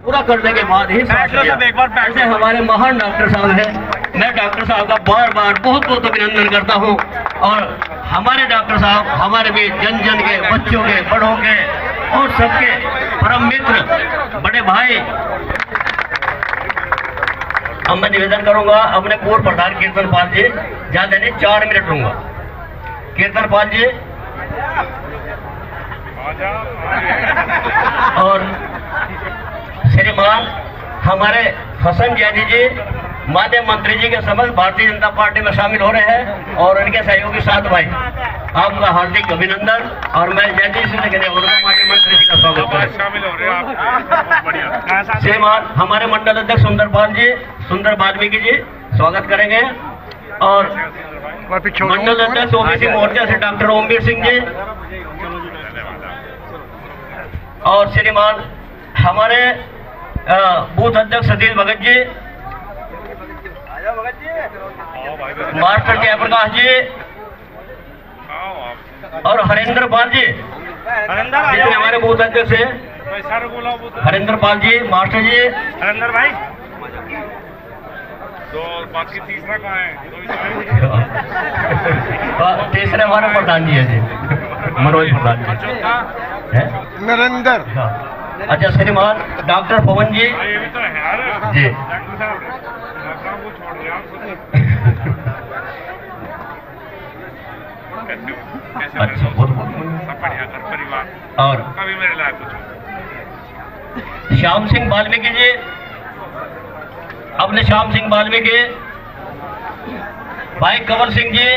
पूरा करने के बाद ही ऐसे हमारे महान डॉक्टर साहब हैं। मैं डॉक्टर साहब का बार बार बहुत बहुत अभिनंदन करता हूं। और हमारे डॉक्टर साहब हमारे भी जन जन के, बच्चों के, बड़ों के और सबके परम मित्र, बड़े भाई। अब मैं निवेदन करूंगा अपने पूर्व प्रधान कीर्तन पाल जी, ज्यादा नहीं 4 मिनट लूंगा। कीर्तन पाल जी और श्रीमान हमारे हसन जैदी जी, माननीय मंत्री जी के समस्त भारतीय जनता पार्टी में शामिल हो रहे हैं और उनके सहयोगी 7 भाई, आपका हार्दिक अभिनंदन। और मैं जैदी से माननीय मंत्री जी का स्वागत करें। श्रीमान हमारे मंडल अध्यक्ष सुंदर वाल्मीकि जी स्वागत करेंगे। और मंडल अध्यक्ष ओबीसी मोर्चा से डॉक्टर ओमवीर सिंह जी और श्रीमान हमारे बूथ अध्यक्ष सतीश भगत जी, मास्टर जयप्रकाश जी और हरेंद्र पाल जी, जितने हमारे बूथ अध्यक्ष हैं, हरेंद्र पाल जी, मास्टर जी, हरेंद्र भाई। तो बाकी तीसरा कहाँ है? तीसरे हमारे प्रधान जी है जी, मनोज प्रधान जी है, नरेंद्र। अच्छा श्रीमान डॉक्टर पवन जी ये भी तो है यार जी। डॉक्टर साहब डॉक्टर को छोड़ दिया अच्छा बहुत सब बढ़िया, घर परिवार और कभी मेरे लायक कुछ। श्याम सिंह वाल्मीकि जी, अपने श्याम सिंह वाल्मीकि, भाई कंवर सिंह जी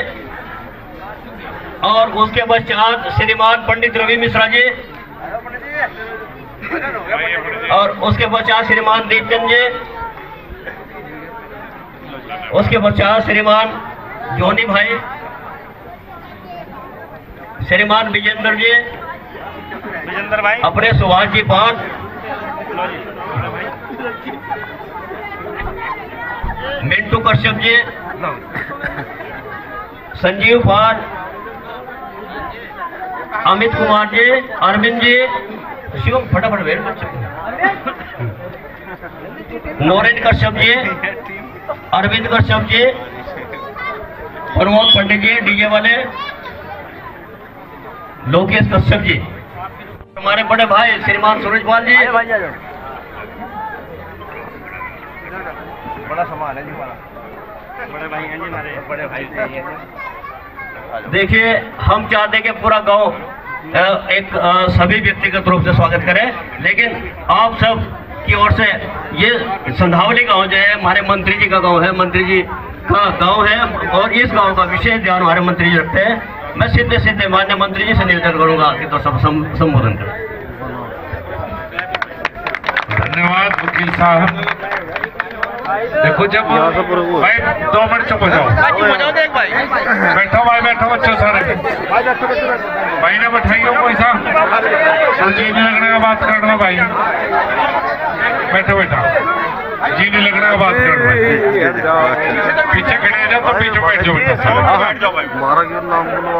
और उसके पश्चात श्रीमान पंडित रवि मिश्रा जी और उसके पश्चात श्रीमान दीपचंद जी, उसके पश्चात श्रीमान जोनी भाई, श्रीमान विजेंद्र जी, विजेंद्र भाई, अपने सुभाष जी पाल, मिंटू कश्यप जी, संजीव पाल, अमित कुमार जी, अरविंद जी, शिवम फटाफट वेट बच्चे, नोरेन कश्यप जी, अरविंद कश्यप जी, प्रमोद पंडित जी डीजे वाले, लोकेश कश्यप जी, हमारे बड़े भाई श्रीमान सूरजपाल जी, बड़ा सामान है जी, बड़े भाई हैं जी हमारे, बड़े भाई से। देखिए हम चाहते हैं कि पूरा गांव एक सभी व्यक्तिगत रूप से स्वागत करें, लेकिन आप सब की ओर से ये संधावली गांव जो है हमारे मंत्री जी का गांव है, मंत्री जी का गांव है और इस गांव का विशेष ध्यान हमारे मंत्री जी रखते हैं। मैं सीधे सीधे माननीय मंत्री जी से निवेदन करूंगा कि तो सब संबोधन करें। धन्यवाद वकील साहब। देखो जब भाई 2 मिनट चुप हो जाओ, बैठो भाई, बैठो बच्चों सारे भाई ने बैठाइए कोई सा जी नहीं लगने का बात करना भाई, बैठो बेटा, जी नहीं लगने का बात करना, पीछे खड़े हैं तो पीछे बैठ जाओ बेटा,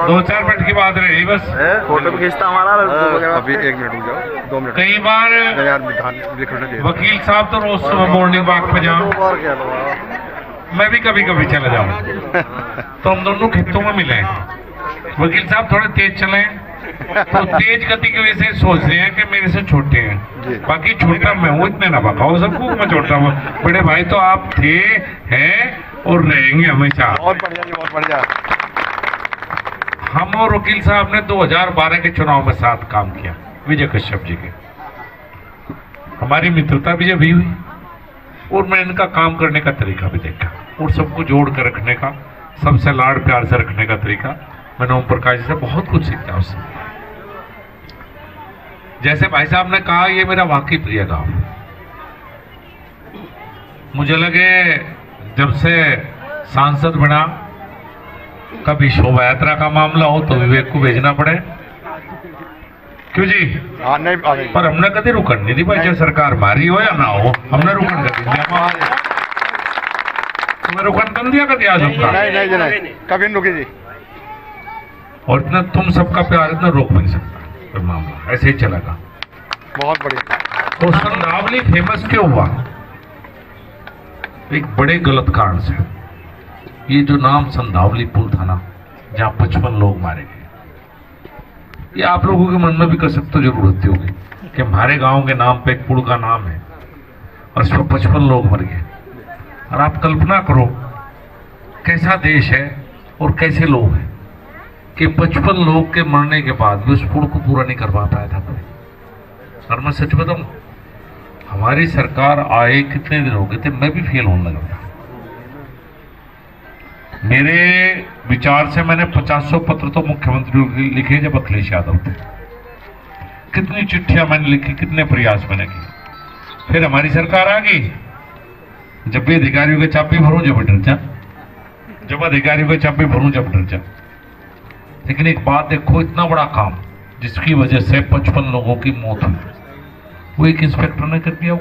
2-4 मिनट की बात रही बस, फोटो भी खींचता हमारा अभी 1 मिनट रुक जाओ, 2 मिनट। कई बार वकील साहब तो रोज सुबह मॉर्निंग वॉक पे जाओ, मैं भी कभी कभी चला जाऊँ तो हम दोनों खेतों में मिले। वकील साहब थोड़े तेज चले तो तेज गति की वजह से सोच रहे हैं कि मेरे से छोटे हैं, बाकी छोटा मैं हूँ, इतने ना बकाओ सबको मैं छोटा हूँ। बड़े भाई तो आप थे, हैं और रहेंगे हमेशा। बहुत बढ़िया जी, बहुत बढ़िया। हम और वकील साहब ने 2012 के चुनाव में साथ काम किया, विजय कश्यप जी के, हमारी मित्रता भी जब हुई और मैं इनका काम करने का तरीका भी देखा और सबको जोड़ कर रखने का, सबसे लाड प्यार से रखने का तरीका। मैंने ओम प्रकाश जी से बहुत कुछ सीखा उससे। जैसे भाई साहब ने कहा, ये मेरा वाकई प्रिय गांव। मुझे लगे जब से सांसद बना, कभी शोभा यात्रा का मामला हो तो विवेक को भेजना पड़े, क्यों जी? नहीं, पर हमने कभी रुकन नहीं दी भाई, चाहे सरकार मारी हो या ना हो, हमने रुकन कर दिया। तुम्हें रुकन कर दिया कभी आज हमका? नहीं, कभी नहीं रुकी जी। और इतना तुम सबका प्यार इतना रोक नहीं सकता कोई मामला, ऐसे ही चलेगा। बहुत बढ़िया। तो संधावली फेमस क्यों हुआ? एक बड़े गलत कारण से। ये जो नाम संधावली पुल था ना, जहां 55 लोग मारे गए, ये आप लोगों के मन में भी कसक तो जरूर होती होगी कि हमारे गांव के नाम पे एक पुल का नाम है और इसमें 55 लोग मर गए। और आप कल्पना करो कैसा देश है और कैसे लोग हैं कि 55 लोग के मरने के बाद भी उस पुल को पूरा नहीं करवा पाया था कोई। और मैं सच बताऊं, हमारी सरकार आए कितने दिन हो गए थे, मैं भी फेल होने लगा था। मेरे विचार से मैंने 50 पत्र तो मुख्यमंत्री को लिखे जब अखिलेश यादव थे। कितनी चिट्ठियां मैंने लिखी, कितने प्रयास मैंने किए। फिर हमारी सरकार आ गई। जब भी अधिकारियों के चाबी भरूं जब डर जा, जब अधिकारियों के चाबी भरूं जब डर जा। लेकिन एक बात देखो, इतना बड़ा काम जिसकी वजह से 55 लोगों की मौत हुई, वो एक इंस्पेक्टर ने कर दिया।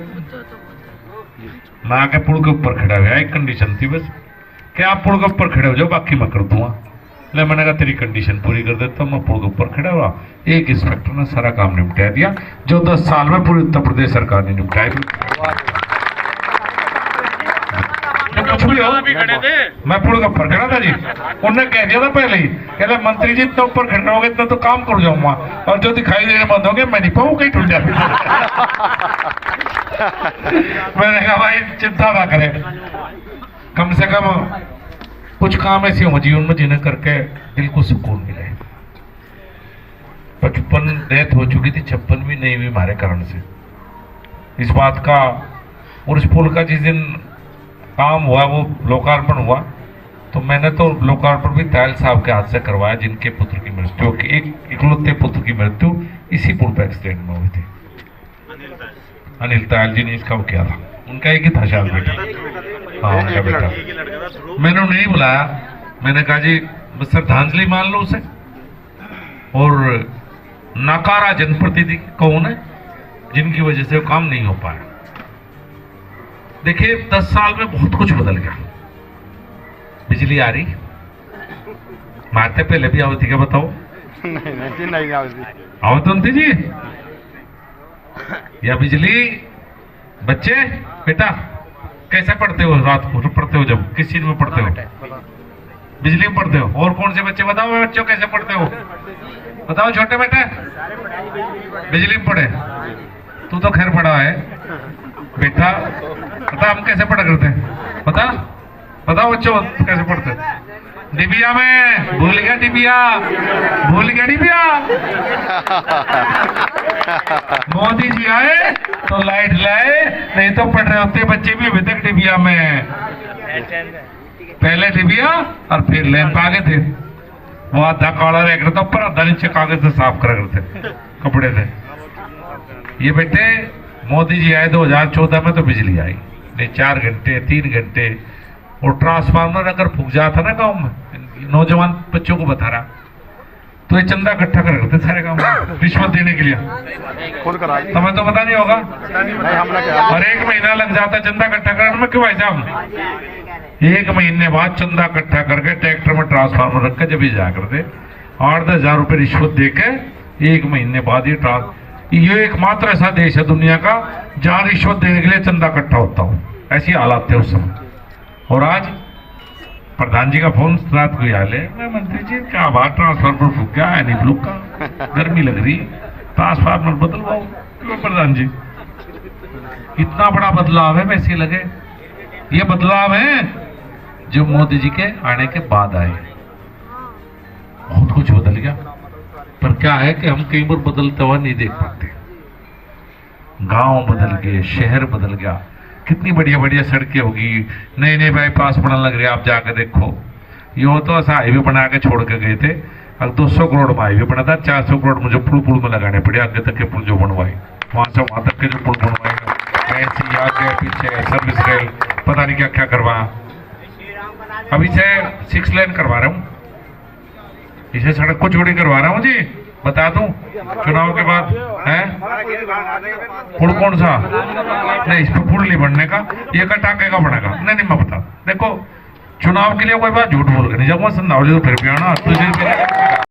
मैं आके पुल के ऊपर खड़ा हुआ, एक कंडीशन थी बस कि आप पुल के ऊपर खड़े हो जाओ, बाकी मैं कर दूंगा। ले मैंने कहा तेरी कंडीशन पूरी कर देता हूं। मैं पुल के ऊपर खड़ा हुआ, एक इंस्पेक्टर ने सारा काम निपटा दिया जो 10 साल में पूरी उत्तर प्रदेश सरकार ने निपटाया। कुछ भी हो, मैं पुल के ऊपर खड़ा था जी। उन्होंने कह दिया था पहले ही, कहते मंत्री जी इतना ऊपर खड़े होगे इतना तो काम कर जाऊंगा, और जो दिखाई देने बंद हो गए मैं नहीं पाऊँ, कहीं टूट जाए। मैंने कहा भाई चिंता ना करें, कम से कम कुछ काम ऐसे हो जीवन में जिन्हें करके दिल को सुकून मिले। 55 डेथ हो चुकी थी, 56 भी नहीं हुई हमारे कारण से। इस बात का, और इस पुल का जिस दिन काम हुआ, वो लोकार्पण हुआ, तो मैंने तो लोकार्पण भी दयाल साहब के हाथ से करवाया, जिनके पुत्र की मृत्यु, एक इकलौते पुत्र की मृत्यु इसी पुल पर एक्सीडेंट में हुई थी। अनिल दयाल जी ने इसका वो किया था, उनका एक ही था शायद बेटा। हाँ उनका बेटा। मैंने उन्हें नहीं बुलाया, मैंने कहा जी श्रद्धांजलि मान लो उसे। और नाकारा जनप्रतिनिधि कौन है जिनकी वजह से वो काम नहीं हो पाया। देखिए 10 साल में बहुत कुछ बदल गया। बिजली आ रही, मारते पहले भी आवती क्या बताओ? नहीं आवतन थी जी या बिजली? बच्चे बेटा कैसे पढ़ते हो? रात को पढ़ते हो? जब किस चीज में पढ़ते हो? बिजली में पढ़ते हो। और कौन से बच्चे बताओ बच्चों कैसे पढ़ते हो? बताओ छोटे बेटे, बिजली में पढ़े? तू तो खैर पढ़ा है बेटा, बता हम कैसे पढ़ा करते हैं? बता बताओ बच्चों कैसे पढ़ते? डिबिया में, भूल गया डिबिया, भूल गया डिबिया। मोदी जी आए तो लाइट लाए, नहीं तो पढ़ रहे होते बच्चे भी अभी तक डिबिया में। पहले डिबिया और फिर लैंप आ गए थे। वो आधा काला रह करता ऊपर, आधा नीचे कागज से साफ करा करते कपड़े से। ये बेटे मोदी जी आए 2014 में तो बिजली आई नहीं, 4 घंटे 3 घंटे। और ट्रांसफार्मर अगर फूक जाता ना गांव में, नौजवान बच्चों को बता रहा, तो ये चंदा इकट्ठा कर करते सारे गांव में रिश्वत देने के लिए। तुम्हें तो पता नहीं होगा, और 1 महीना लग जाता चंदा इकट्ठा करने में। क्यों भाई साहब? 1 महीने बाद चंदा इकट्ठा करके ट्रैक्टर में ट्रांसफार्मर रख के जब ये जा करते 8-10 हजार रुपये रिश्वत दे के 1 महीने बाद ये एकमात्र ऐसा देश है दुनिया का जहां रिश्वत देने के लिए चंदा इकट्ठा होता हो। ऐसी हालात थे उस समय। और आज प्रधान जी का फोन रात को आया, मैं मंत्री जी क्या बात, ट्रांसफार्मर फूक गया है, नहीं फूक का, गर्मी लग रही, ट्रांसफार्मर बदलवाओ। क्यों प्रधान जी? इतना बड़ा बदलाव है, वैसे लगे ये बदलाव है जो मोदी जी के आने के बाद आए। बहुत कुछ बदल गया, पर क्या है कि हम कई बार बदलते हुआ नहीं देख पाते। गांव बदल गए, शहर बदल गया, कितनी बढ़िया बढ़िया सड़कें होगी, नए नए बाईपास बनने लग रहे। आप जाकर देखो, ये तो ऐसा हाईवे बना के छोड़ के गए थे। अब 200 करोड़ में हाईवे बना था, 400 करोड़ मुझे पुल में लगाने पड़े आगे तक के पुल जो बनवाए, वहां से वहां तक के जो पुल बनवाएगा, ऐसी आगे पीछे सर्विस रेल, पता नहीं क्या क्या करवाया। अभी से 6 लेन करवा रहा हूँ, इसे सड़क को चौड़ी करवा रहा हूँ जी, बता दूं चुनाव के बाद है। पुल कौन सा? नहीं, इस पर पुल नहीं बनने का, ये टाके का बनेगा। नहीं मैं बता, देखो चुनाव के लिए कोई बात झूठ बोल के नहीं जाऊंगा। संधावली तो फिर भी आना तुझे